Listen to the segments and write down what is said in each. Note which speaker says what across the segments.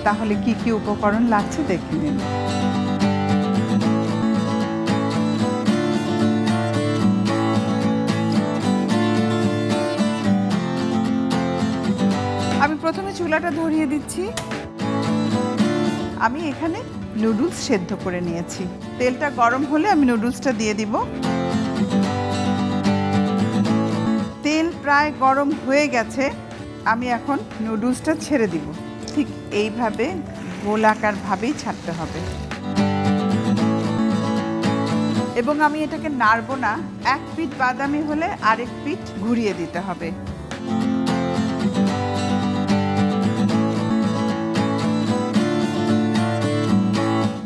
Speaker 1: তাহলে কি কি উপকরণ লাগছে দেখে নিন। আমি প্রথমে চুলাটা ধরিয়ে দিচ্ছি। আমি এখানে নুডলস সেদ্ধ করে নিয়েছি। তেলটা গরম হলে আমি নুডলসটা দিয়ে দিব। তেল প্রায় গরম হয়ে গেছে, আমি এখন নুডলসটা ছেড়ে দিব। ঠিক এইভাবে গোলাকারভাবেই ছাড়তে হবে এবং আমি এটাকে নাড়বো না। এক পিঠ বাদামি হলে আরেক পিঠ ঘুরিয়ে দিতে হবে।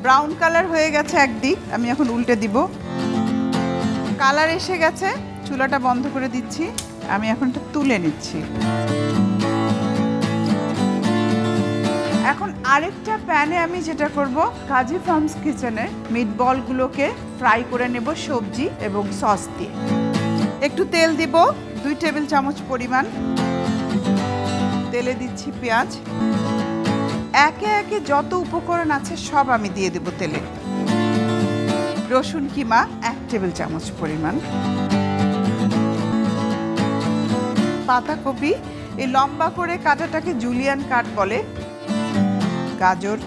Speaker 1: ব্রাউন কালার হয়ে গেছে একদিক, আমি এখন উল্টে দিব। কালার এসে গেছে, চুলাটা বন্ধ করে দিচ্ছি। আমি এখন এটা তুলে নিচ্ছি। এখন আরেকটা প্যানে আমি যেটা করব, কাজী ফার্মস কিচেনের মিটবলগুলোকে ফ্রাই করে নেব সবজি এবং সস দিয়ে। একটু তেল দিব, 2 টেবিল চামচ পরিমাণ। তেলে দিচ্ছি পেঁয়াজ। একে একে যত উপকরণ আছে সব আমি দিয়ে দেব তেলে। রসুন কিমা 1 টেবিল চামচ পরিমাণ। পাতাকপি, এই লম্বা করে কাটাটাকে জুলিয়ান কাট বলে। গাজর,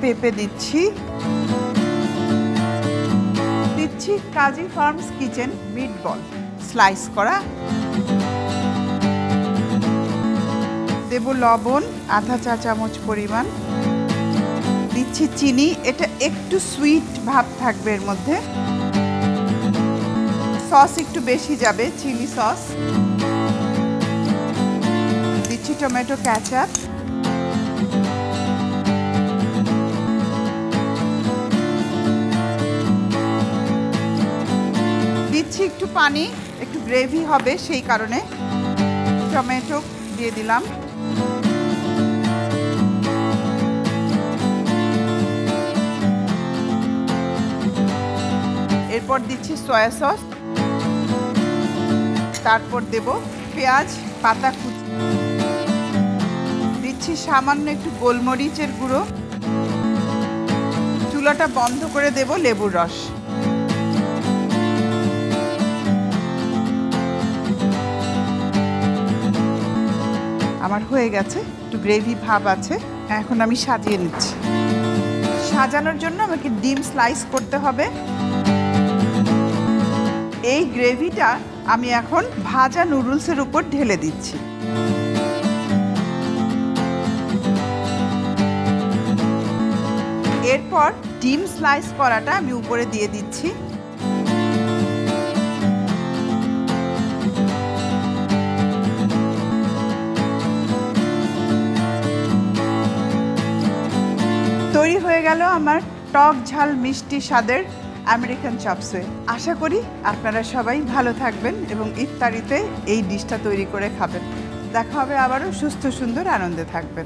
Speaker 1: পেঁপে দিচ্ছি। দিচ্ছি কাজী ফার্মস কিচেন মিটবল স্লাইস করা। দেব লবণ আধা চা চামচ পরিমাণ। দিচ্ছি চিনি, এটা একটু সুইট ভাব থাকবে এর মধ্যে। সস একটু বেশি যাবে, চিলি সস। দিচ্ছি টমেটো কেচাপ। দিচ্ছি একটু পানি, একটু গ্রেভি হবে সেই কারণে। টমেটো দিয়ে দিলাম। এরপর দিচ্ছি সয়া সস। তারপর দেব পেঁয়াজ পাতা কুচি। দিচ্ছি সামান্য একটু গোলমরিচের গুঁড়ো। চুলাটা বন্ধ করে দেব লেবুর রস। আমার হয়ে গেছে, একটু গ্রেভি ভাব আছে। এখন আমি সাজিয়ে নিচ্ছি। সাজানোর জন্য আমাকে ডিম স্লাইস করতে হবে। এই গ্রেভিটা আমি এখন ভাজা নুডলসের উপর ঢেলে দিচ্ছি। এরপর ডিম স্লাইস করাটা আমি উপরে দিয়ে দিচ্ছি। তৈরি হয়ে গেল আমার টক ঝাল মিষ্টি স্বাদের আমেরিকান চপসুই। আশা করি আপনারা সবাই ভালো থাকবেন এবং ইফতারিতে এই ডিশটা তৈরি করে খাবেন। দেখা হবে আবারও। সুস্থ সুন্দর আনন্দে থাকবেন।